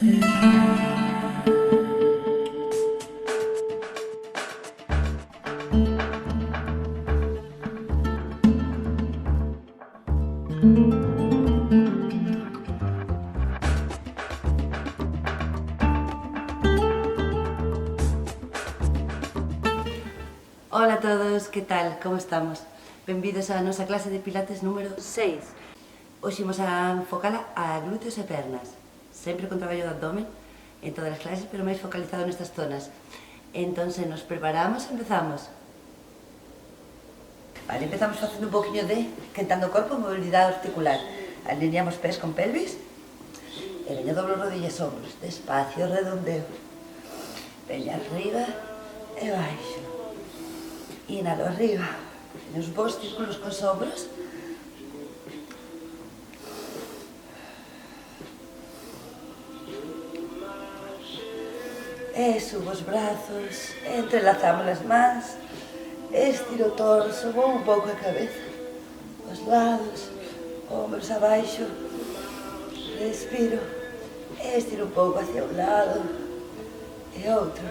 Ola a todos, que tal? Como estamos? Benvidos á nosa clase de pilates número 6. Hoxe imos a enfocala a glúteos e pernas, sempre con traballo de abdomen en todas as clases, pero máis focalizado nestas zonas. Entón, se nos preparamos, empezamos. Vale, empezamos facendo un poquinho de quentando o corpo, mobilidade articular. Alineamos pés con pelvis e veña doblo rodillas, ombros, despacio, redondeo. Veña arriba e baixo. Inhalo arriba, nos bons círculos cos ombros. E subo os brazos, entrelazamos as mans, estiro o torso, vou un pouco a cabeza, os lados, ombros abaixo, respiro, estiro un pouco hacia un lado e outro.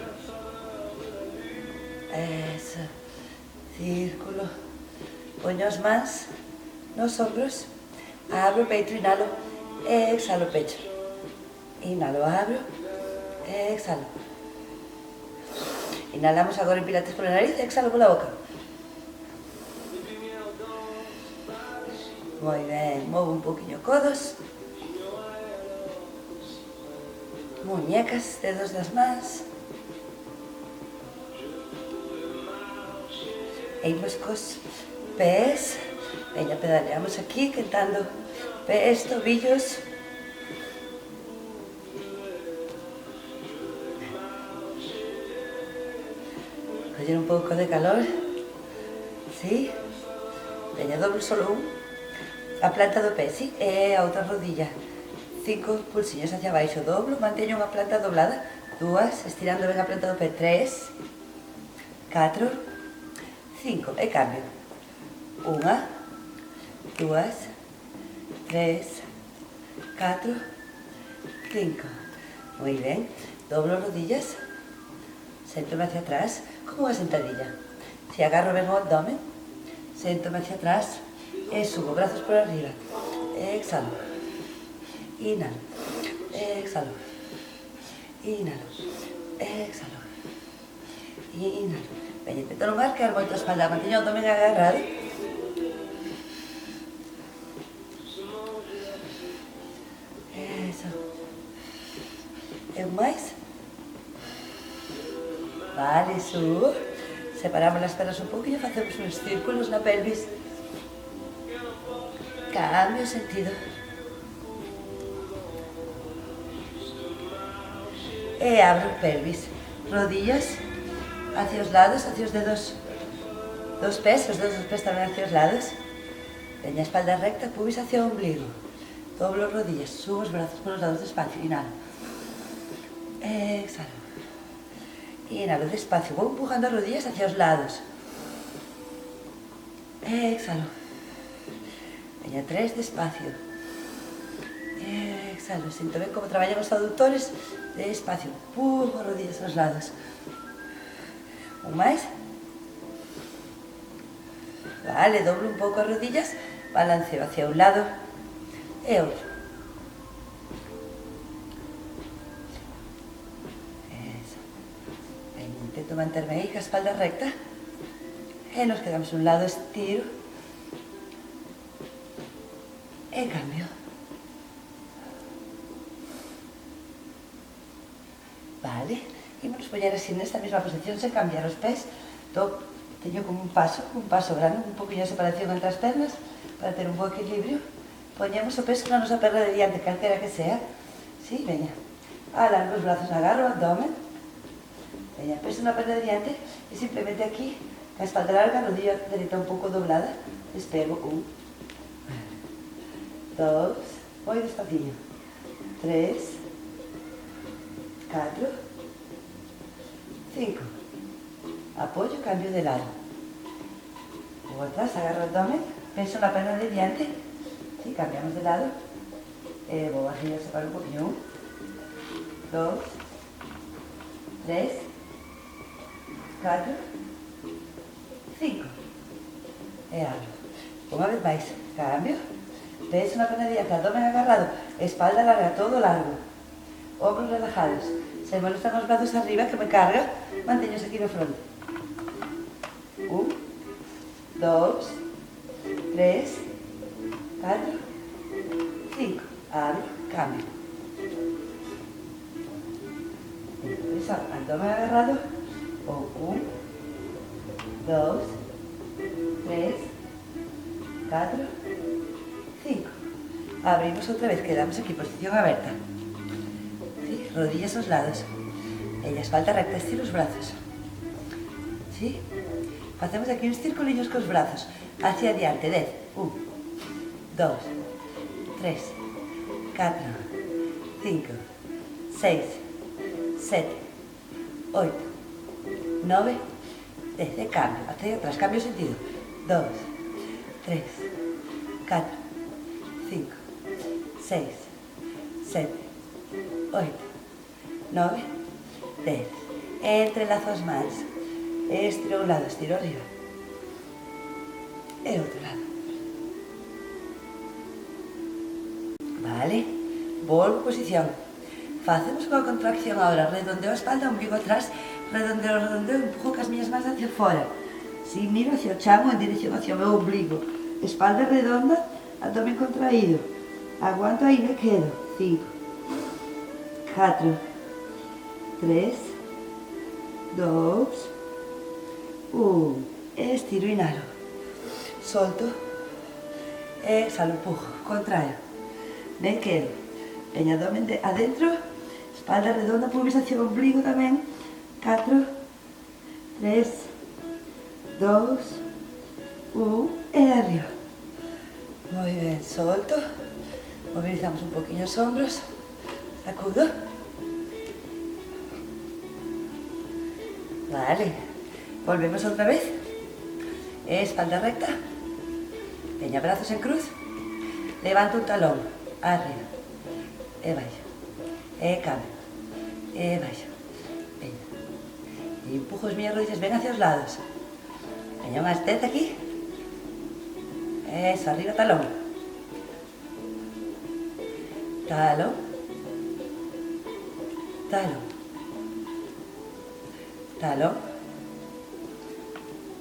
Eso. Círculo, poño as mans nos ombros, abro o peito, inhalo, exhalo o pecho, inhalo, abro, exhalo. Inhalamos agora en pilates pola nariz, exhalo pola boca. Moi ben, movo un poquinho codos, muñecas, dedos das mans. E imos cos pés, veña, pedaleamos aquí, quentando pés, tobillos. Coller un pouco de calor, sí, veña, doblo solo un, a planta do pé, sí, e a outra rodilla. 5 pulsiños hacia baixo, doblo, manteño unha planta doblada, 2, estirando ben a planta do pé, 3, 4, 5, e cambio. 1, 2, 3, 4, 5. Moi ben. Doblo rodillas, séntome hacia atrás, como unha sentadilla. Se agarro ben o abdomen, séntome hacia atrás e subo, brazos por arriba. Exhalo. Inhalo. Exhalo. Inhalo. Exhalo. Inhalo. Veña, intento non arquear moito a espalda, manteño o abdomen agarrado. Eso. E un máis. Vale, subo. Separamos as pernas un poquinho, facemos uns círculos na pelvis. Cambio o sentido. E abro pelvis. Rodillas hacia os lados, hacia os dedos dos pés, os dedos dos pés tamén hacia os lados. Veña a espalda recta, pubis hacia o ombligo. Doblo rodillas, subo os brazos polos lados despacio, inhalo. Exhalo. Inhalo despacio, vou empujando as rodillas hacia os lados. Exhalo. Veña, 3, despacio. Exhalo, sinto ben como traballan os aductores, despacio, empujo as rodillas aos lados. Un máis. Vale, doblo un pouco as rodillas, balanceo hacia un lado e outro. Eso. Ben, intento manterme aí, ca espalda recta. E nos quedamos un lado, estiro. E cambio. Vale. Imos poñer así nesta mesma posición, sen cambiar os pés. Teño como un paso grande, un poquinho de separación entre as pernas, para ter un bo equilibrio. Poñemos o peso na nosa perna de diante, calquera que sea. Sí, veña. Alargo os brazos, agarro o abdomen. Veña, peso na perna de diante e simplemente aquí, a espalda larga, a rodilla dereita un pouco doblada, despego. 1, 2, moi despaciño. 3, 4, 5. Apoyo, cambio de lado. Luego atrás, agarro el abdomen, peso la perna de diante. Sí, cambiamos de lado. Vou arriba, separo un poquinho. 1, 2, 3, 4, 5. E abro. Unha vez máis. Cambio. Ves unha perna diante, abdomen agarrado, espalda larga, todo largo. Hombros relajados. Se molestan os brazos arriba, que me carga, manteños aquí no fronte. 1, 2, 3, 4, 5. Abro, cambio. Abdomen agarrado. 1, 2, 3, 4, 5. Abrimos outra vez, quedamos aquí, posición aberta. ¿Sí? Rodillas aos lados. Ella, espalda recta, estiro os brazos. ¿Sí? Facemos aquí uns circuliños cos brazos. Hacia adiante, 10. 1, 2, 3, 4, 5, 6, 7, 8, 9, 10. Cambio, hacia atrás, cambio de sentido. 2, 3, 4, 5, 6, 7, 8, 9, 10. Entrelazo as mans. Estiro un lado, estiro arriba. E outro lado. Vale. Volvo posición. Facemos unha contracción agora. Redondeo a espalda, ombligo atrás. Redondeo, empujo cas miñas mans hacia fora. Si, miro hacia o chamo en dirección hacia o meu ombligo. Espalda redonda, abdomen contraído. Aguanto aí, me quedo. 5, 4, 3, 2, 1. Estiro, inhalo. Solto. Exhalo, empujo. Contraio. Me quedo. Veña, abdomen adentro. Espalda redonda, pulvisación, ombligo tamén. 4, 3, 2, 1. E arriba. Muy bien, solto. Movilizamos un poquinho os hombros. Sacudo. Vale. Volvemos outra vez. Espalda recta. Veña, brazos en cruz. Levanto un talón. Arriba. E baixo. E cambio. E baixo. Veña. E empujo as miñas rodillas ben hacia os lados. Veña, máis 10 aquí. Eso, arriba talón. Talón. Talón. Talón.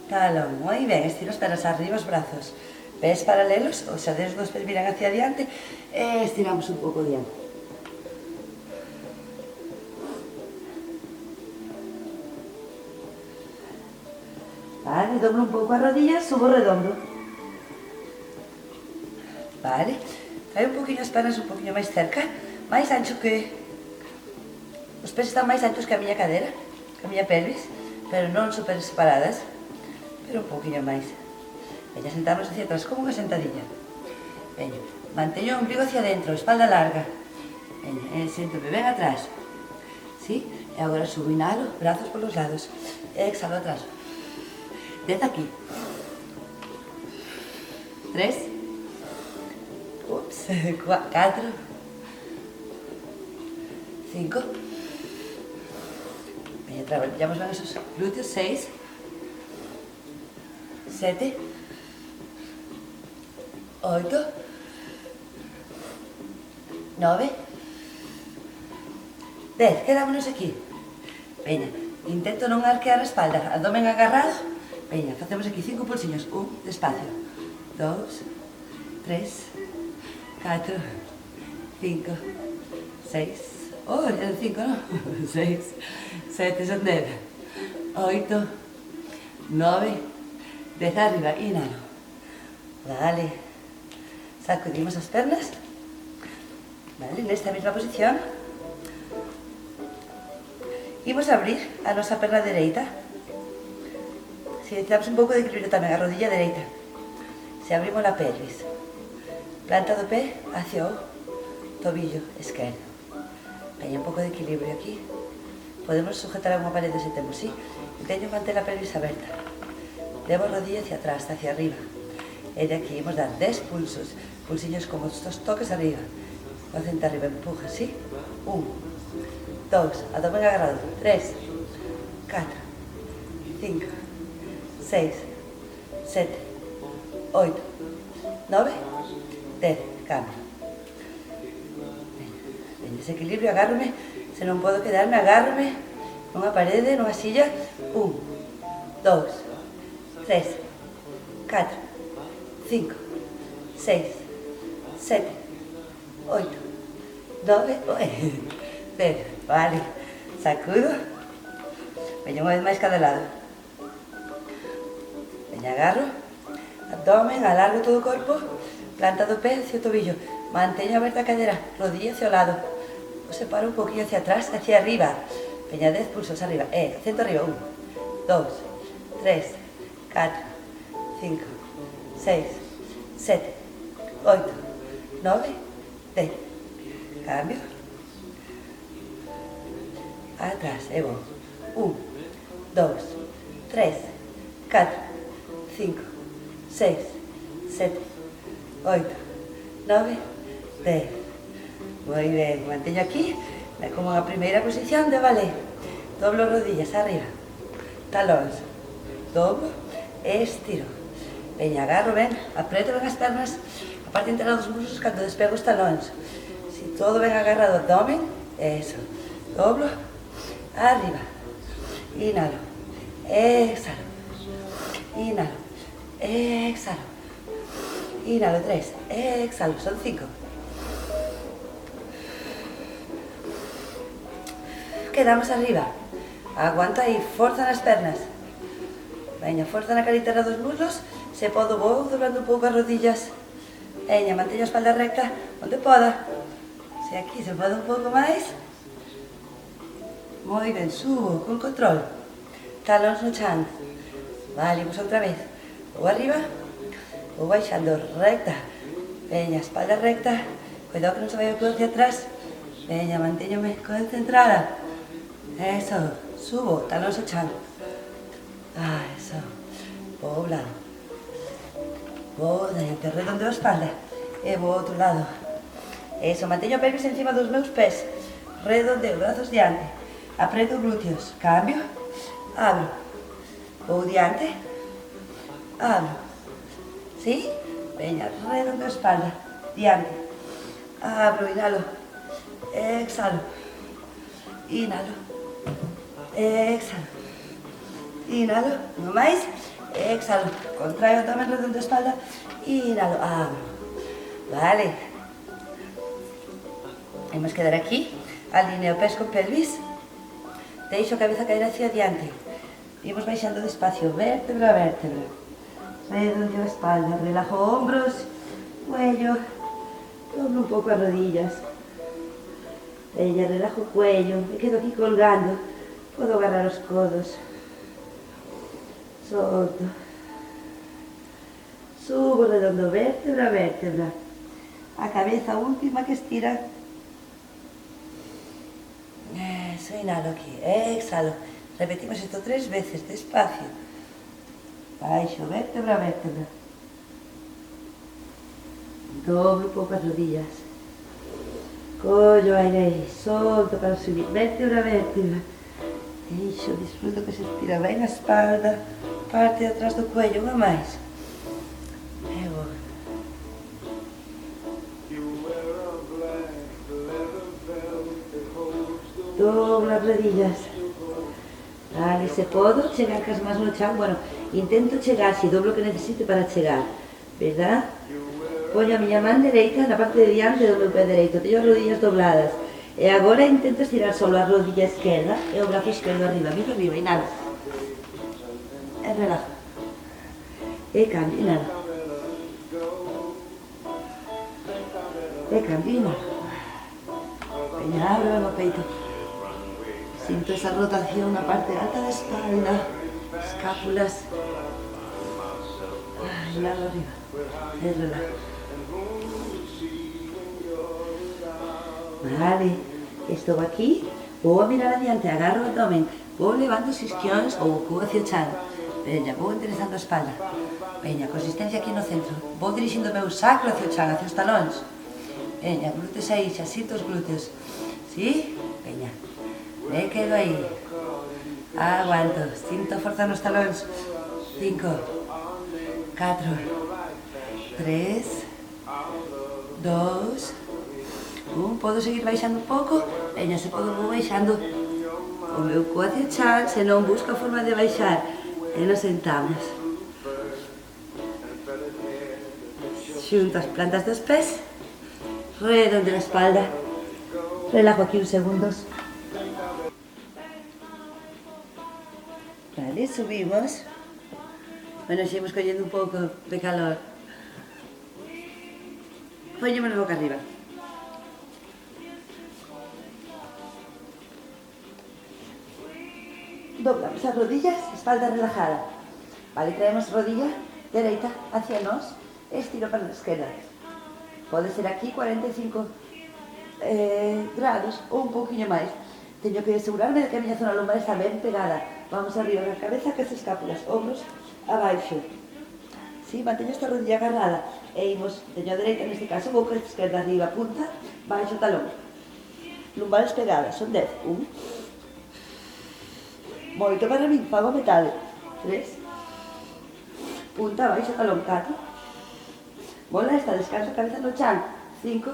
Talón. Moi ben, estiro as pernas arriba, os brazos. Pés paralelos, o sea, os dos pés miran hacia adiante e estiramos un pouco diante. Vale, doblo un pouco as rodillas, subo redondo. Vale, trae un poquinho as pernas un poquinho máis cerca, máis ancho que... Os pés están máis anchos que a miña cadera, que a miña pelvis, pero non super separadas, pero un poquinho máis. Veña, sentamos hacia atrás como unha sentadilla. Veña, manteño o ombligo hacia dentro, espalda larga. Veña, séntome ben atrás. ¿Sí? E agora subo, inhalo, brazos polos lados. E exhalo atrás. 10 aquí. 3. 4. 5. Veña, traballamos ben esos glúteos. 6. 7. 8. 9. 10. Quedámonos aquí. Veña, intento non arquear a espalda. Abdomen agarrado. Veña, facemos aquí 5 pulsiños. 1, despacio. 2, 3, 4, 5, 6. Oh, ya de 5, ¿no? 6, 7, son 10. 8, 9, 10 arriba. Inhalo. Vale. Sacudimos as pernas. Vale, nesta mesma posición. Imos abrir a nosa perna dereita. Si necesitamos un pouco de equilibrio tamén, a rodilla dereita. Se abrimos a pelvis. Planta do pé hacia o tobillo esquerdo. Veña, un pouco de equilibrio aquí. Podemos sujetar a unha parede se temos, sí? Teño manter a pelvis aberta. Levo a rodilla hacia atrás, hacia arriba. E de aquí imos dar 10 pulsos. Pulsiños como estos toques arriba. Concenta arriba, empuja, sí? 1, 2, abdomen agarrado, 3, 4, 5, 6, 7, 8, 9, 10, cambio. En desequilibrio, agárrome, se non podo quedarme, agárrome nunha parede, nunha silla, 1, 2, 3, 4, 5, 6, 7, 8, 9, 10, vale, sacudo, veña unha vez máis cada lado, veña agarro, abdomen, alargo todo o corpo, planta do pé hacia o tobillo, manteño aberta a cadera, rodilla hacia o lado, o separo un poquillo hacia atrás, hacia arriba, veña 10 pulsos arriba, acento arriba, 1, 2, 3, 4, 5, 6, 7, 8, 9, 10, cambio, atrás, vou, 1, 2, 3, 4, 5, 6, 7, 8, 9, 10. Moi ben, manteño aquí, como a primeira posición de balé. Doblo rodillas arriba, talóns, doblo, estiro. Veña, agarro, ben, apreto ben as pernas, a parte interna dos muslos cando despego os talóns. Si todo ben agarrado, abdomen, eso. Doblo, arriba, inhalo, exhalo, inhalo, exhalo, inhalo, 3, exhalo, son 5. Quedamos arriba, aguanta aí, forza nas pernas. Veña, forza na cara interna dos muslos, se podo vou doblando un pouco as rodillas. Veña, manteño a espalda recta, onde poda. Se aquí se pode un pouco máis. Moi ben, subo, con control. Talóns no chan. Vale, imos outra vez. Vou arriba, vou baixando, recta. Veña, espalda recta. Cuidado que non se vai o codo hacia atrás. Veña, mantéñome concentrada. Eso, subo, talóns no chan. Eso. Vou ao lado. Vou diante, redondeo a espalda. E vou ao outro lado. Eso, manteño a pelvis encima dos meus pés. Redondeo, brazos diante. Apreto glúteos. Cambio. Abro. Vou diante. Abro. ¿Sí? Veña, redondeo a espalda. Diante. Abro, inhalo. Exhalo. Inhalo. Exhalo. Inhalo. Non máis. Exhalo. Contraio tamén redondo a espalda. Inhalo. Abro. Vale. Imos quedar aquí. Alineo pés con pelvis. Deixo a cabeza caer hacia diante. Imos baixando despacio, vértebra a vértebra. Redondeo a espalda, relajo hombros, cuello. Doblo un pouco as rodillas. Veña, relajo o cuello, me quedo aquí colgando. Podo agarrar os codos. Solto. Subo redondo, vértebra a vértebra. A cabeza última que estira. Eso, inhalo aquí, exhalo. Repetimos isto 3 veces, despacio. Baixo, vértebra a vértebra. Doblo un pouco as rodillas. Collo aire aí, solto para subir, vértebra a vértebra. Deixo, disfruto que se estira ben a espalda, parte de atrás do cuello, unha máis. E vou. Doblo as rodillas. Vale, se podo, chegar cas más no chan. Bueno, intento chegar, si doblo o que necesite para chegar, verdad? Poño a miña man dereita na parte de diante do meu pé dereito, teño as rodillas dobladas. E agora intento estirar solo a rodilla esquerda e o brazo esquerdo arriba, miro arriba, inhalo. E relajo. E cambio, inhalo. E cambio, inhalo. Veña, abro no peito. Sinto esa rotación na parte alta da espalda, escápulas. Inhalo arriba. E relajo. Vale, estou aquí, vou a mirar adiante, agarro o abdomen, vou levando os isquións ou o cu hacia o chan. Veña, vou enderezando a espalda. Veña, consistencia aquí no centro. Vou dirixindo o meu sacro hacia o chan, hacia os talóns. Veña, glúteos aí, xa sinto os glúteos. Sí? Veña. Me quedo aí. Aguanto. Sinto forza nos talóns. 5, 4, 3, 2, 1. Podo seguir baixando un pouco? Veña, se podo vou baixando o meu cu hacia o chan, se non busco a forma de baixar. E nos sentamos. Xunto as plantas dos pés. Redondo a espalda. Relajo aquí uns segundos. Vale, subimos. Bueno, seguimos collendo un pouco de calor. Poñémonos boca arriba. Doblamos as rodillas, espalda relajada. Vale, traemos rodilla dereita hacia nós, estiro para a esquerda. Pode ser aquí 45 grados ou un pouquinho máis. Teño que asegurarme de que a miña zona lumbar está ben pegada. Vamos arriba na cabeza, que as escápulas, hombros abaixo. Sí, manteño esta rodilla agarrada e imos, teño a dereita neste caso, boca esquerda arriba, punta, baixo talón. Lumbares pegadas, son 10. 1. Moito para min, fago metade. 3. Punta, baixo talón, 4. Bola esta, descanso, cabeza no chan. 5.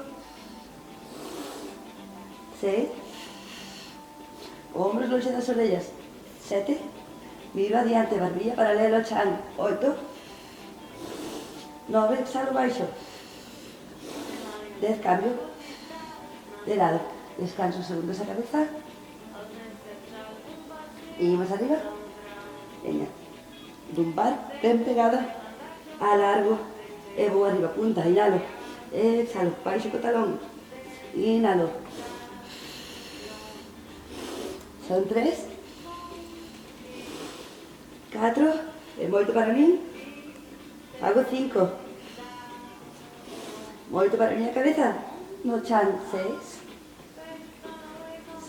6. Hombros longe das orellas. 7. Miro adiante, barbilla paralela ao chan. 8. 9. Exhalo baixo. 10. Cambio de lado. Descanso segundos a cabeza. E imos arriba. Veña. Lumbar ben pegada. Alargo. E vou arriba. Punta. Inhalo. Exhalo. Baixo co talón. Inhalo. Son 3. 4. É moito para min. Fago 5. Moito para a miña cabeza. No chan. 6.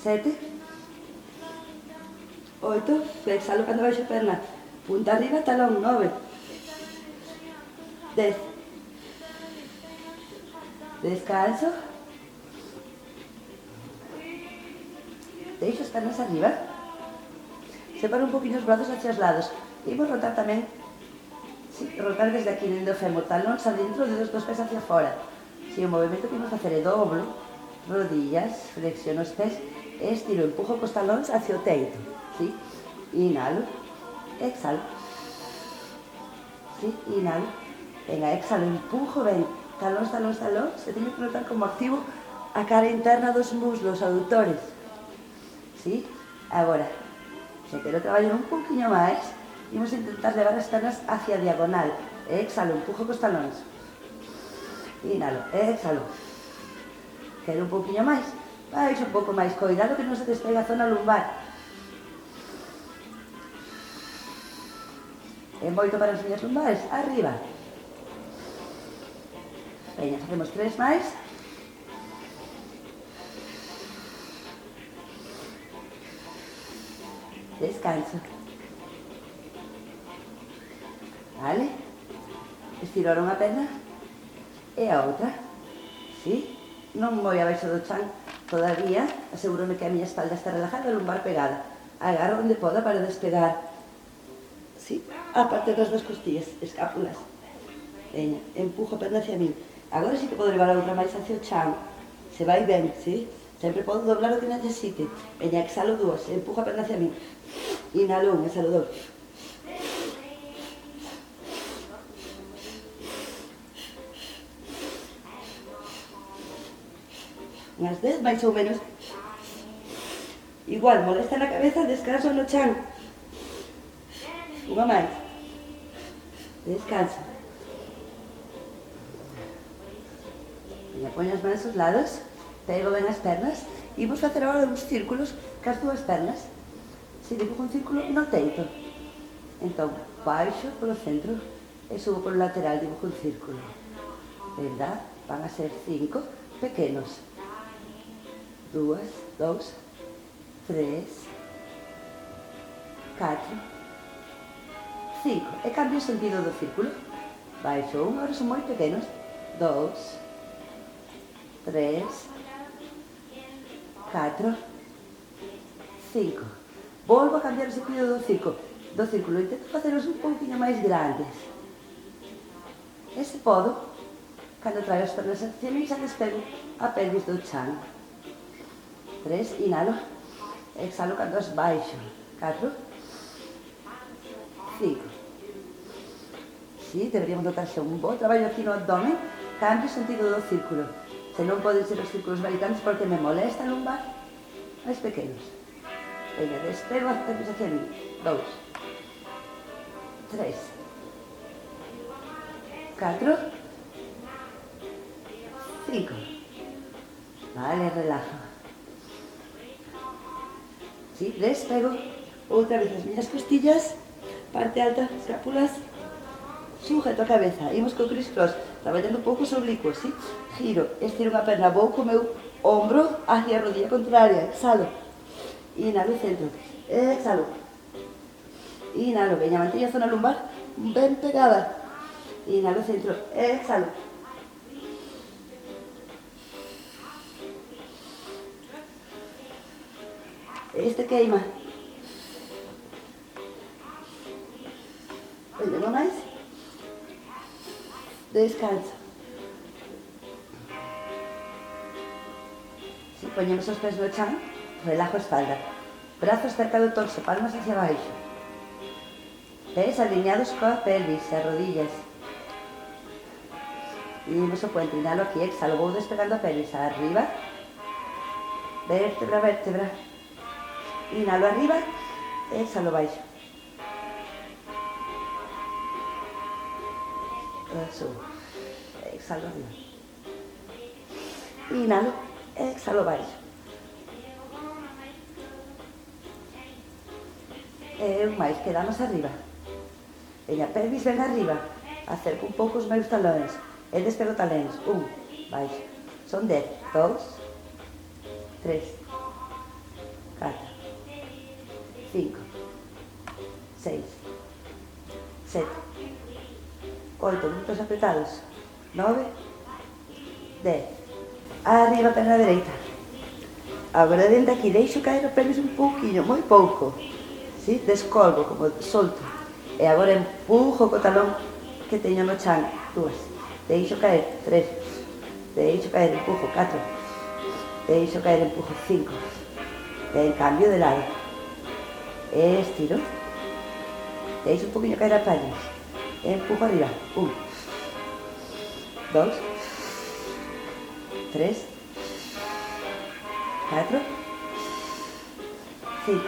7. 8. Exhalo cando baixo a perna. Punta arriba, talón. 9. 10. Descanso. Deixo as pernas arriba. Separo un poquinho os brazos hacia os lados. E vou rotar tamén. Sí, rotar desde aquí, dentro do fémur. Talóns adentro, dedos dos pés hacia fora. Si, o movimento que imos facer é doblo, rodillas, flexiono os pés, estiro, empujo cos talóns hacia o teito. Sí? Inhalo. Exhalo. Sí? Inhalo. Venga, exhalo, empujo, ben. Talóns, talóns, talóns. E teño que notar como activo a cara interna dos muslos aductores. Sí? Agora, se quero traballar un poquinho máis, imos intentar levar as pernas hacia diagonal. Exhalo, empujo cos talóns. Inhalo, exhalo. Quero un poquinho máis. Baixo un pouco máis. Cuidado que non se despega a zona lumbar. É moito para as miñas lumbares. Arriba. Veña, facemos 3 máis. Descanso. Vale? Estiro unha perna e a outra. Sí? Non moi abaixo do chan todavía. Asegúrome que a miña espalda está relajada, a lumbar pegada. Agarro onde poda para despegar. Sí? A parte das dos costillas, escápulas. Veña, empujo a perna hacia min. Agora sí que podo levar a outra máis hacia o chan. Se vai ben, sí? Sempre podo doblar o que necesite. Veña, exhalo 2, empujo a perna hacia min. Inhalo 1, exhalo 2. Unhas 10, máis ou menos. Igual, molesta na cabeza, descanso no chan. Unha máis. Descanso. E poño as mans aos lados, pego ben as pernas, e vou facer agora uns círculos cas dúas pernas. Se dibujo un círculo no teito. Entón, baixo polo centro e subo polo lateral, dibujo un círculo. Verdad? Van a ser 5 pequenos. 2, 3, 4, 5. E cambio o sentido do círculo. Baixo 1, agora son moi pequenos. 2, 3, 4, 5. Volvo a cambiar o sentido do círculo. Intento facelos un pouquinho máis grandes. E se podo, cando traio as pernas hacia mí, xa despego a pelvis do chan. 3, inhalo. Exhalo cando as baixo. 4. 5. Sí, deberíamos notarse un bo traballo aquí no abdomen. Cambio o sentido do círculo. Se non poden ser os círculos varitantes porque me molesta a lumbar, máis pequenos. Veña, despego as pelvis hacia mí. 2. 3. 4. 5. Vale, relajo. Sí, despego. Outra vez as miñas costillas. Parte alta, escápulas. Sujeto a cabeza. Imos co criss-cross. Traballando un pouco os oblicuos, sí? Giro, estiro unha perna, vou co meu ombro hacia a rodilla contraria. Exhalo. Inhalo, centro. Exhalo. Inhalo, veña, mantella a zona lumbar ben pegada. Inhalo, centro. Exhalo. Este queima. Veña, non máis. Descanso. Si poñemos os pés no chan, relajo a espalda. Brazos cerca do torso, palmas hacia baixo. Pés alineados coa pelvis e rodillas. Imos o puente, inhalo aquí, exhalo, vou despegando a pelvis arriba. Vértebra, vértebra. Inhalo arriba, exhalo baixo. Subo. Exhalo arriba. Inhalo, exhalo baixo. E un máis, quedamos arriba. Veña, pelvis ven arriba. Acerco un pouco os meus talóns. E despego talóns. 1, baixo. Son 10. 2, 3, 4, 5, 6, 7, 8, puntos apretados. 9, 10. Arriba, perna dereita. Agora dentro aquí, deixo caer o pelvis un pouquinho, moi pouco. Sí? Descolgo, como solto. E agora empujo co talón que teño no chan. 2. Deixo caer. 3. Deixo caer, empujo. 4. Deixo caer, empujo. 5. E cambio de lado. Estiro. Deixo un poquinho caer a pelvis. Empujo arriba. 1, 2, 3, 4, 5.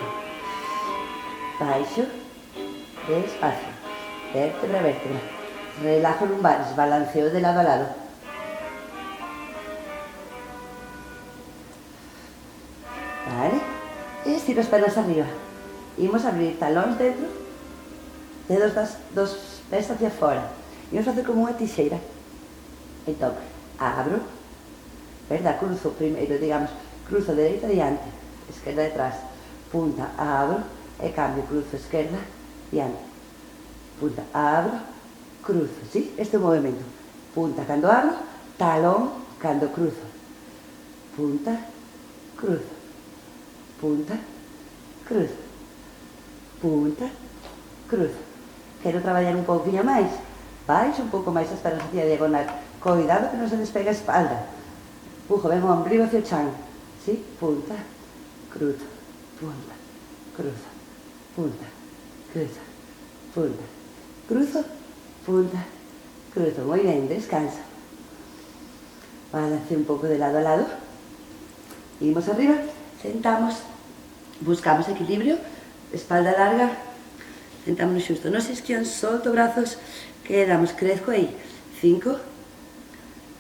Baixo, despacio, vértebra, vértebra. Relajo lumbares, balanceo de lado a lado. Vale. Estiro as pernas arriba. Imos a abrir talóns dentro, dedos dos pés hacia fora. Imos facer como unha tixeira. Entón, abro, verdad, cruzo primeiro, digamos, cruzo dereita diante, esquerda detrás, punta, abro, e cambio, cruzo, esquerda, diante, punta, abro, cruzo, ¿sí? Este é o movimento. Punta cando abro, talón cando cruzo. Punta, cruzo. Punta, cruzo. Punta, cruzo. Quero traballar un pouquinho máis. Baixo un pouco máis as pernas hacia a diagonal. Cuidado que non se despegue a espalda. Empujo, ven o ombligo hacia o chan. ¿Sí? Punta, cruzo, punta, cruzo, punta, cruzo, punta, cruzo, punta, cruzo. Muy bien, descansa. Balance un pouco de lado a lado. Imos arriba, sentamos, buscamos equilibrio, espalda larga, sentámonos xusto nos isquións, solto brazos, quedamos, crezco aí. 5,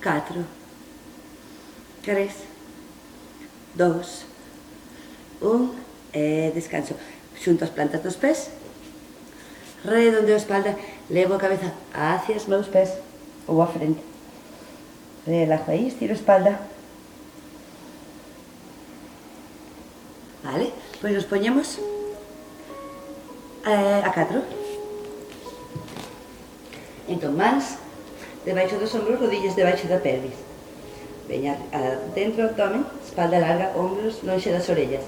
4, 3, 2, 1, e descanso. Xunto as plantas dos pés, redondeo a espalda, levo a cabeza hacia os meus pés ou a frente. Relajo aí, estiro a espalda. Vale, pois nos poñemos a 4. Entón, mans debaixo dos ombros, rodillas debaixo da pelvis. Veña dentro do abdomen, espalda larga, ombros lonxe das orellas.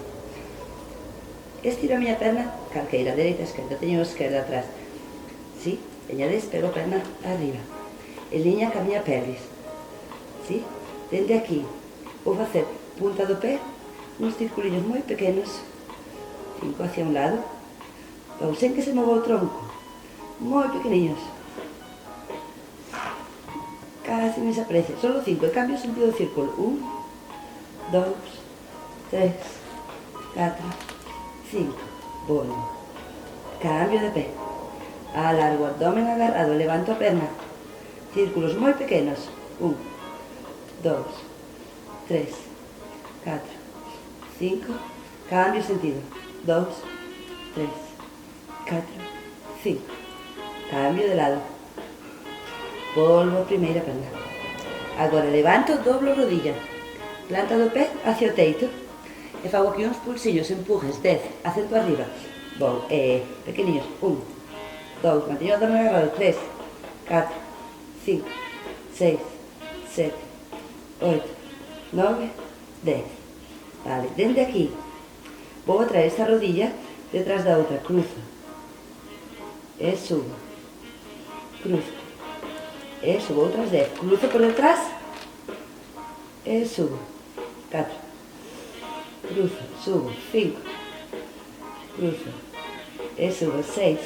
estiro a miña perna calqueira, dereita, esquerda, teño a esquerda atrás. Sí? Veña, despego a perna arriba. En liña ca miña pelvis. Sí? Dende aquí, vou facer punta do pé, uns circuliños moi pequenos, 5 hacia un lado, sen que se mova o tronco, moi pequeniños. Casi ni se aprecia, solo 5, e cambio o sentido do círculo. 1, 2, 3, 4, 5, volvo. Cambio de pé. Alargo o abdomen agarrado, levanto a perna. Círculos moi pequenos. 1, 2, 3, 4, 5, cambio de sentido. 2, 3, 4, 5. Cambio de lado. Volvo a primeira perna. Agora levanto, doblo rodilla. Planta do pé hacia o teito. E fago aquí uns pulsillos, empujes, 10, acento arriba. Vou, pequeniños. 1, 2, manteño o abdomen agarrado. 3, 4, 5, 6, 7, 8, 9, 10. Vale, dende aquí vou a traer esta rodilla detrás da outra, cruzo. E subo. Cruzo. E subo outras 10. Cruzo por detrás. E subo. 4. Cruzo. Subo. 5. Cruzo. E subo. 6.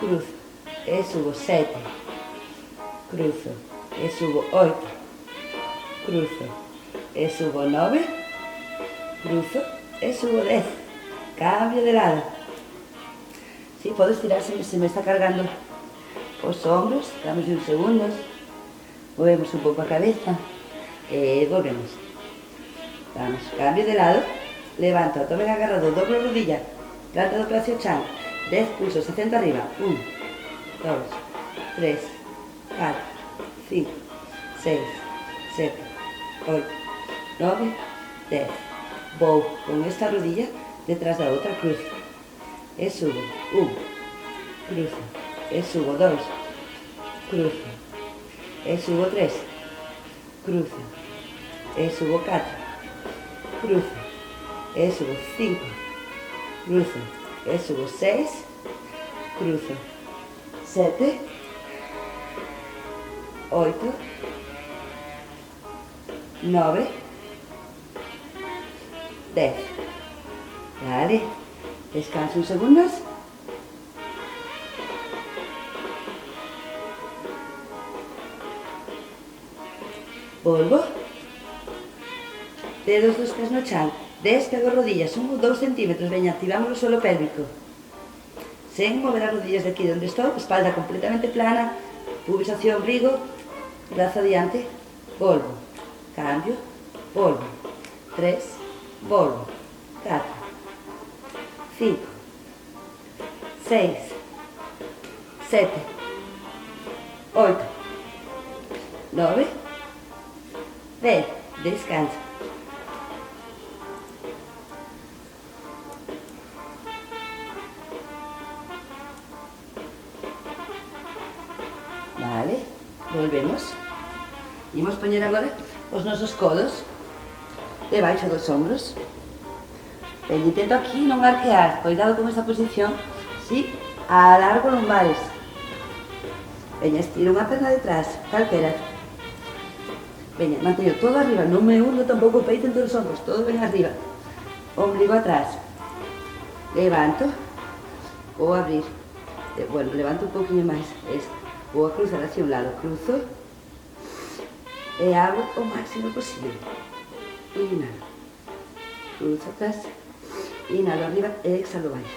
Cruzo. E subo. 7. Cruzo. E subo. 8. Cruzo. E subo. 9. Cruzo. E subo. 10. Cambio de lado. Sí, podo estirarse, se me está cargando os hombros, damos uns segundos, movemos un pouco a cabeza e volvemos. Vamos, cambio de lado, levanto, abdomen agarrado, doblo rodilla, planta do pé hacia o chan, 10 pulsos, acento arriba, 1, 2, 3, 4, 5, 6, 7, 8, 9, 10. Vou con esta rodilla detrás da outra, cruzo. E subo. 1, cruzo. E subo. 2, cruzo. E subo. 3, cruzo. E subo. 4, cruzo. E subo. 5, cruzo. E subo. 6, cruzo. 7, 8, 9, 10. Vale. Descanso uns segundos. Volvo. Dedos dos pés no chan. Despego rodillas, 1 ou 2 centímetros. Veña, activamos o suelo pélvico. Sen mover as rodillas de aquí donde estou. Espalda completamente plana. Pubis hacia o ombligo. Brazo adiante. Volvo. Cambio. Volvo. 3. Volvo. 4. 5, 6, 7, 8, 9, 10. Descansa. Vale, volvemos. Imos poñer agora os nosos codos debaixo dos ombros. Intento aquí non arquear, cuidado con esta posición, sí, alargo lumbares. Veña, estiro unha perna detrás, calquera. Veña, manteño todo arriba, non me hundo tampouco o peito entre os ombros, todo ben arriba. Ombligo atrás. Levanto, vou abrir, bueno, levanto un pouquinho máis, vou a cruzar hacia un lado, cruzo, e abro o máximo posible. Inhalo, cruzo atrás, inhalo arriba e exhalo baixo.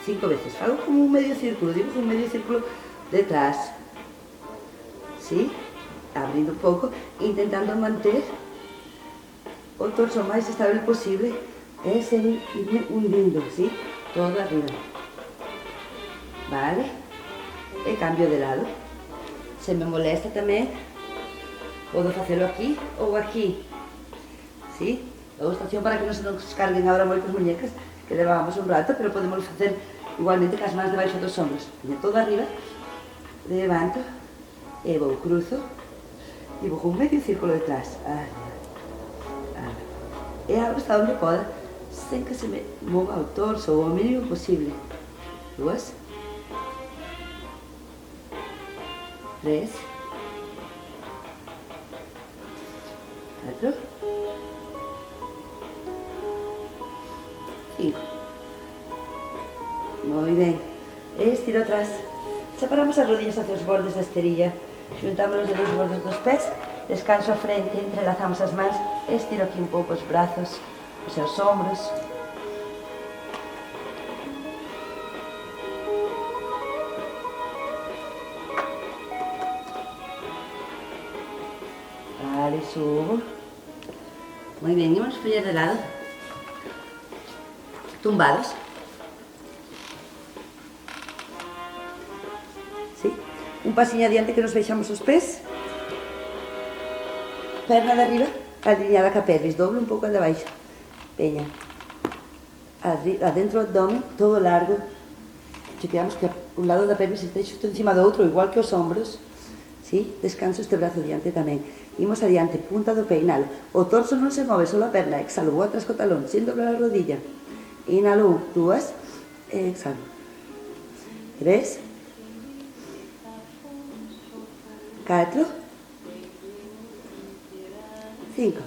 5 veces. Fago como un medio círculo, dibujo un medio círculo detrás. ¿Sí? Abrindo un pouco, intentando manter o torso máis estable posible e seguir hundindo, ¿sí? Todo arriba. Vale? E cambio de lado. Se me molesta tamén, podo facelo aquí ou aquí. ¿Sí? Logo estación para que non se nos carguen agora moitas muñecas, que levamos un rato, pero podemos facer igualmente cas mans debaixo dos ombros. Poño todo arriba, levanto, e vou, cruzo, dibujo un medio círculo detrás, arriba, arriba. E abro hasta onde poda, sen que se me mova o torso o mínimo posible. 2, 3, 4, 5. Moi ben. Estiro atrás. Separamos as rodillas hacia os bordes da esterilla. Xuntamos os dedos bordes dos pés. Descanso a frente, entrelazamos as mans. Estiro aquí un pouco os brazos, os seus ombros. Vale, subo. Muy bien, y vamos a follar de lado. Tumbados. ¿Sí? Un pasiño adiante que nos baixamos os pés. Perna de arriba, alineada ca pelvis. Doble un pouco a de baixo. Veña. Adentro do abdomen, todo largo. Chequeamos que un lado da pelvis este xusto encima do outro, igual que os ombros. ¿Sí? Descanso este brazo diante tamén. Imos adiante, punta do pé, inhalo. O torso non se move, solo a perna. Exhalo, vou atrás co talón, sin doblar a rodilla. Inhalo, 2, exhalo. 3, 4, 5.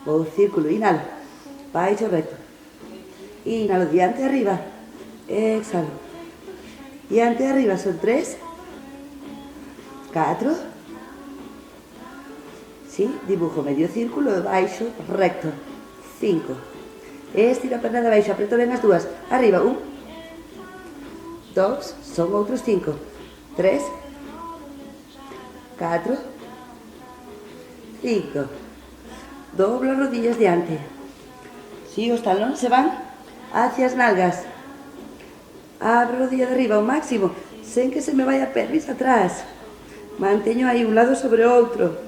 Vou círculo, inhalo. Baixo recto. Inhalo, diante arriba. Exhalo. Diante arriba son 3, 4. Sí, dibujo medio círculo, baixo, recto. 5. Estiro a perna de baixo, apreto ben as dúas. Arriba, 1, 2, son outros 5. 3, 4, 5. Doblo as rodillas diante. Si, os talóns se van hacia as nalgas. Abro a rodilla de arriba ao máximo, sen que se me vaya a pelvis atrás. Manteño aí un lado sobre o outro.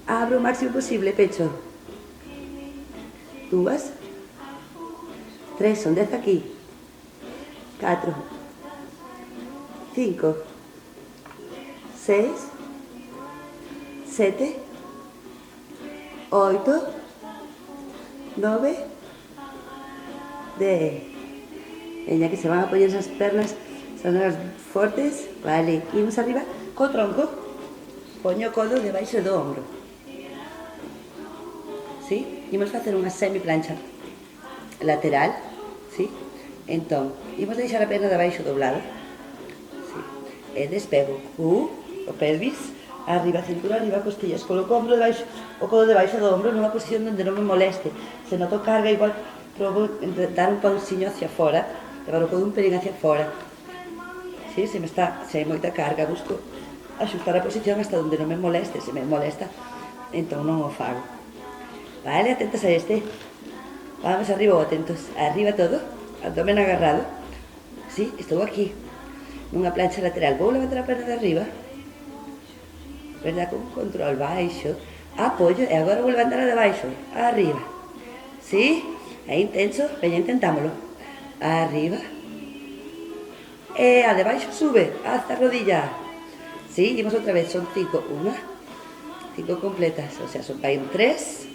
Abro o máximo posible, pecho. 2, 3, son 10 aquí. 4, 5, 6, 7, 8, 9, 10. Veña, que se van a apoyar esas pernas, esas nalgas fortes. Vale, imos arriba co tronco. Poño o codo debaixo do ombro. Sí? Imos facer unha semiplancha lateral. Sí? Entón, imos deixar a perna debaixo doblada. Sí. E despego. O pelvis, arriba, cintura, arriba, costillas. Coloco o ombro debaixo, o codo debaixo do ombro nunha posición onde non me moleste. Se noto carga, igual probo dar un pausiño hacia fora, levar o codo un pelín hacia fora. Sí, se hai moita carga, busco axustar a posición hasta onde non me moleste. Se me molesta, entón non o fago. Vale, atentos a este. Vamos arriba ou atentos. Arriba todo, abdomen agarrado. Sí, estou aquí, nunha plancha lateral. Vou levantar a perna de arriba. Verdad, con control, baixo. Apoio, e agora vou levantar a de baixo. Arriba. Sí, é intenso, veña, intentámolo. Arriba. E a de baixo sube, hasta a rodilla. Sí, imos outra vez, son 5. 5 completas, o sea, son para ir 3,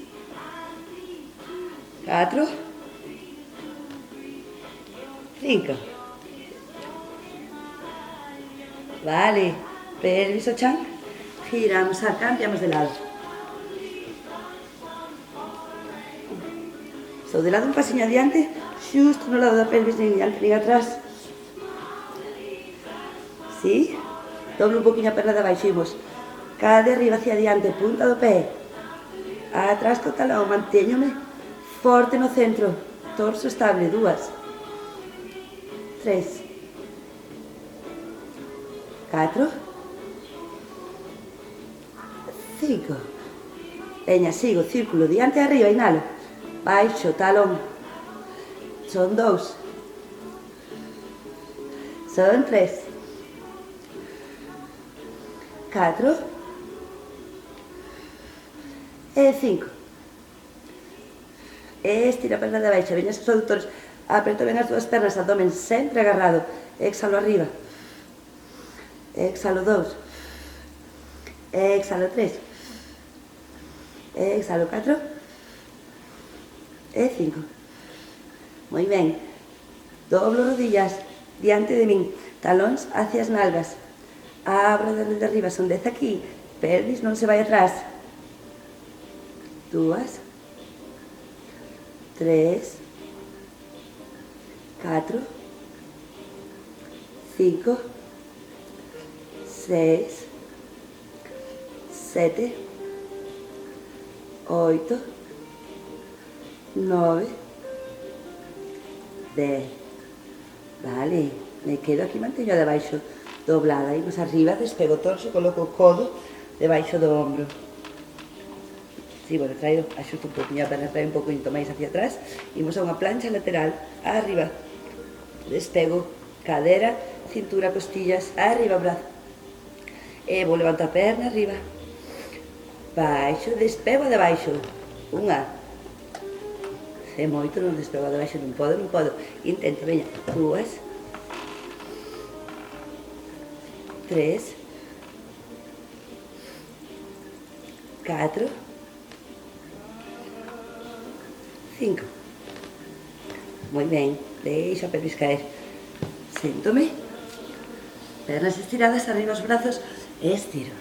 4, 5. Vale, pelvis o chan. Giramos, cambiamos de lado. Estou de lado un pasiño adiante, xusto no lado da pelvis, nin adiante nin atrás. Sí? Doblo un poquinho a perna de baixo, imos. Cada de arriba hacia adiante, punta do pé. Atrás co talón, mantéñome forte no centro. Torso estable, 2, 3, 4, 5. Veña, sigo, círculo, diante e arriba, inhalo. Baixo, talón. Son 2. Son 3. 4. E 5. Estira a perna de baixo, veña os adutores. Apreto ben as dúas pernas, abdomen sempre agarrado. Exhalo arriba. Exhalo 2. Exhalo 3. Exhalo 4. e 5. Moi ben. Doblo rodillas diante de min, talóns hacia as nalgas. Abro desde arriba, son 10 aquí, pelvis non se vai atrás. 2, 3, 4, 5, 6, 7, 8, 9, 10. Vale, me quedo aquí, manteño debaixo doblada, imos arriba, despego o torso, coloco o codo debaixo do ombro. Si, bueno, axusto un poquinho a perna, traio un poquinho máis hacia atrás, imos a unha plancha lateral, arriba, despego cadera, cintura, costillas, arriba, brazo, e vou levantar a perna, arriba, baixo, despego debaixo, unha, é moito, non despego debaixo, non podo, intento, veña, 2, 3, 4, 5. Moi ben, deixo a pelvis caer. Séntome, pernas estiradas, arriba os brazos, estiro.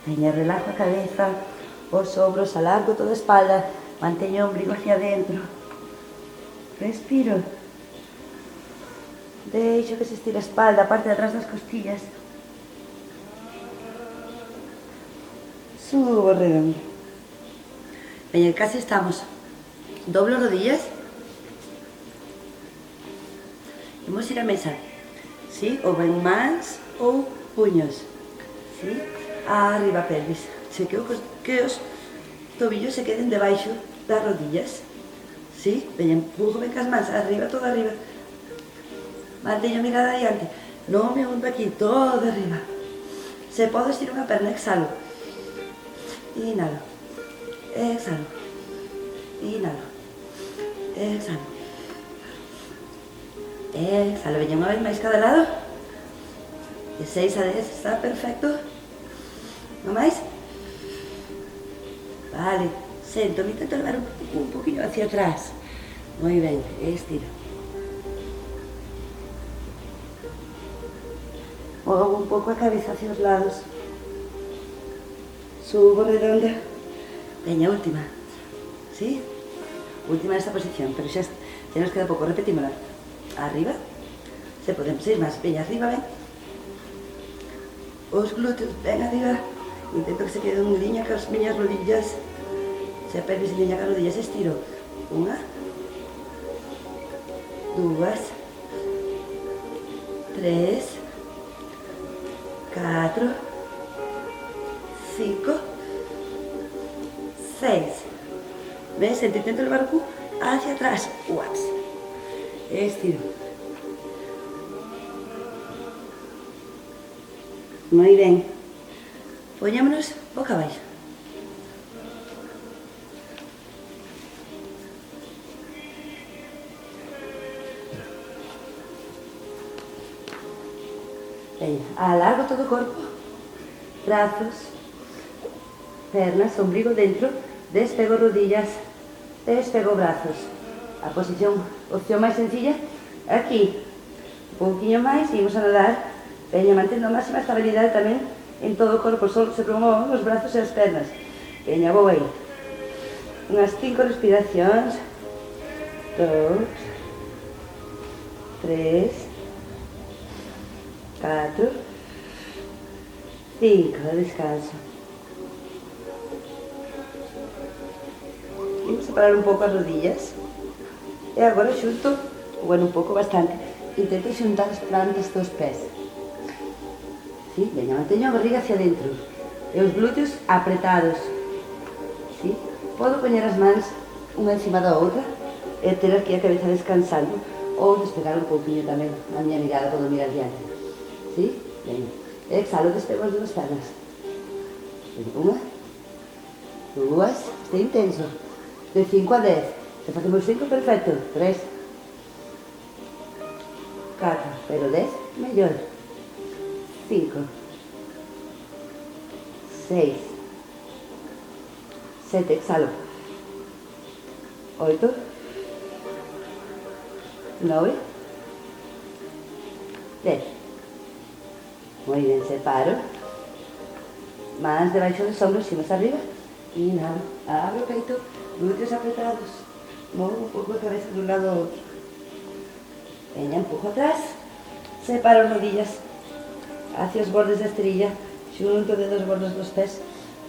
Veña, relajo a cabeza, os ombros, alargo toda a espalda, manteño o ombligo hacia adentro. Respiro. Deixo que se estire a espalda, a parte de atrás das costillas. Subo redondo. Veña, casi estamos. Doblo rodillas. Imos ir a mesa. Sí? Ou ben mans ou puños. Sí? Arriba a pelvis. Que os tobillos se queden debaixo das rodillas. Sí? Veña, empujo ben cas mans, arriba, todo arriba. Manteño a mirada adiante. Non me hundo aquí, todo arriba. Se pode estirar unha perna, exhalo. Inhalo. Exhalo. Inhalo. Exhalo. Exhalo. Veña unha vez máis cada lado. De 6 a 10 está perfecto. Non máis? Vale. Sento, me intento levar un poquinho hacia atrás. Moi ben, estiro. Movo un pouco a cabeza hacia os lados. Subo redonda. Veña, última. ¿Sí? Última nesta posición, pero xa nos queda pouco. Repetímola. Arriba. Se podemos ir máis. Veña, arriba, ven. Os glúteos, ven arriba. Intento que se queden en liña cas miñas rodillas. Se a pelvis en liña cas rodillas, estiro. 1, 2, 3, 4, 5, 6. ¿Ves? Intento levar o cu hacia atrás. Uaps. Estiro. Moi ben. Poñámonos boca abaixo. Veña, alargo todo o corpo, brazos, pernas, ombligo dentro, despego rodillas, despego brazos. A posición, opción máis sencilla, aquí. Un pouquinho máis e imos a nadar. Veña, mantendo a máxima estabilidade tamén en todo o corpo, só se promovan os brazos e as pernas. Veña, vou aí. Unhas 5 respiracións. 2, 3, 4, 5, descanso. Vamos separar un pouco as rodillas. E agora xunto, bueno, un pouco bastante, intento xuntar as plantas dos pés. Sí, veña, manteño a barriga hacia dentro. E os glúteos apretados. Sí, podo poñer as mans unha encima da outra e ter aquí a cabeza descansando. Ou despegar un pouquinho tamén a miña mirada, podo mirar diante. ¿Sí? Venga. Exhalo, despego as dúas pernas. 1, 2, este intenso. De 5 a 10. Se facemos 5, perfecto. 3, 4, pero 10, mellor. 5, 6, 7, exhalo. 8, 9, 10. Muy bien, separo. Mans debaixo dos ombros, más arriba. Inhalo, abro peito, glúteos apretados. Muevo un poco la cabeza de un lado a otro. Veña, empujo atrás. Separo rodillas hacia os bordes da esterilla. Xunto dedos bordes dos pés.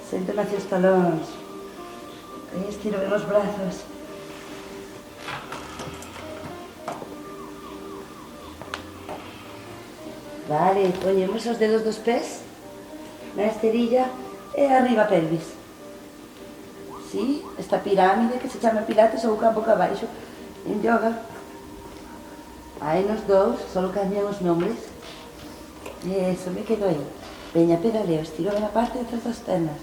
Séntome hacia os talóns. Estiro ben os brazos. Vale, poñemos os dedos dos pés na esterilla e arriba a pelvis. Sí, esta pirámide que se chama pilates ou campo boca abaixo en yoga. Aí nos dous, só cambian os nombres. Eso, me quedo aí. Veña, pedaleo, estiro ben a parte de atrás das pernas.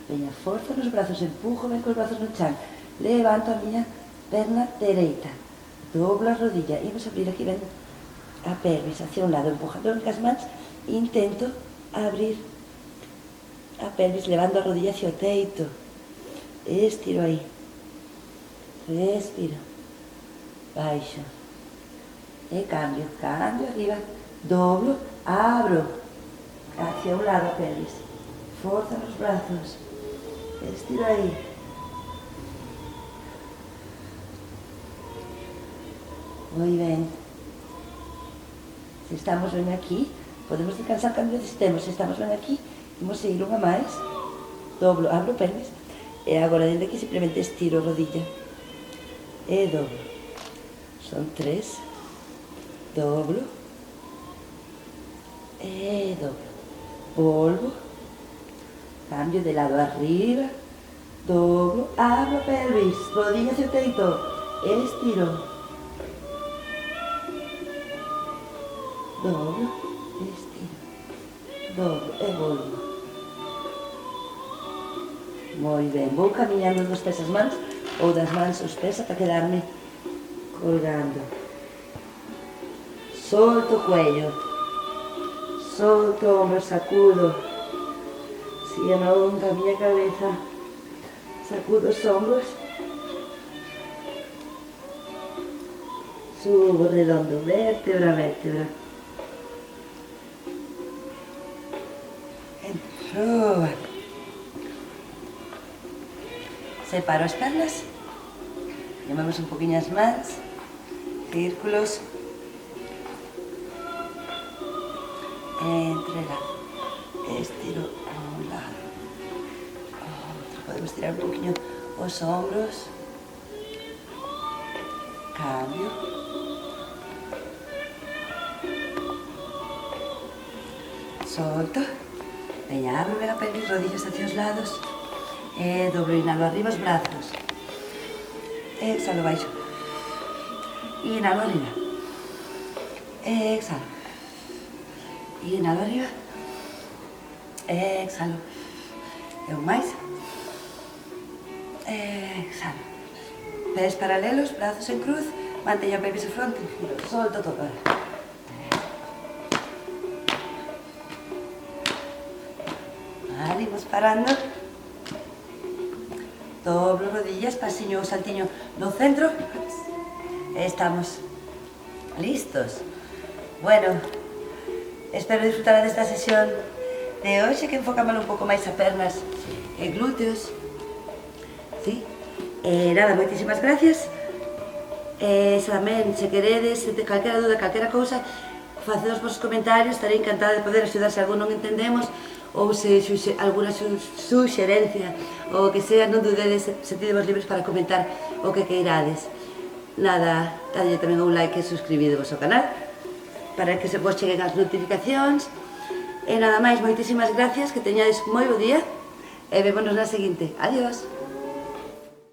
Veña, forza nos brazos, empujo ben cos brazos no chan. Levanto a miña perna dereita. Doblo a rodilla, imos abrir aquí ben a pelvis hacia un lado, empujando en cas mans, intento abrir a pelvis, levando a rodilla hacia o teito, estiro aí, respiro, baixo, e cambio, arriba, doblo, abro, hacia un lado a pelvis, forza nos brazos, estiro aí. Moi ben. Se estamos ben aquí, podemos descansar cando necesitemos. Se estamos ben aquí, vamos a ir unha máis. Doblo, abro pelvis. E agora, dende aquí, simplemente estiro a rodilla. E doblo. Son 3. Doblo. E doblo. Volvo. Cambio de lado arriba. Doblo. Abro pelvis. Rodilla hacia o teito. Estiro. Doblo, estiro, doblo e volvo. Moi ben, vou camiñando dos pés as mans ou das mans aos pés ata quedarme colgando. Solto o cuello, solto o ombro, sacudo. Si non a miña cabeza, sacudo os ombros. Subo redondo, vértebra a vértebra. Suba. Separo as pernas. Llamamos un poquinho as mans. Círculos. Entrelazo. Estiro a un lado. Outro. Podemos tirar un poquinho os ombros. Cambio. Solto. Veña, abro ben a pelvis, rodillas hacia os lados. E doblo, inhalo arriba os brazos. Exhalo, baixo. Inhalo arriba. Exhalo. Inhalo arriba. Exhalo. E un máis. Exhalo. Pés paralelos, brazos en cruz. Manteño a pelvis a fronte. Solto todo. Vale, imos parando. Doblo rodillas, pasiño o saltiño no centro. Estamos listos. Bueno, espero disfrutar desta sesión de hoxe, que enfocámoslo un pouco máis a pernas e glúteos. Sí? Nada, moitísimas gracias. Tamén, se queredes, se calquera duda, calquera cousa, facedos vos comentarios, estarei encantada de poder axudar se algún non entendemos, ou se alguna suxerencia ou o que sea, non dudedes, sentidevos libres para comentar o que queirades. Nada, dadlle tamén un like e suscribidevos ao canal para que se vos cheguen as notificacións. E nada máis, moitísimas gracias, que teñades moi bo día e vémonos na seguinte. Adiós.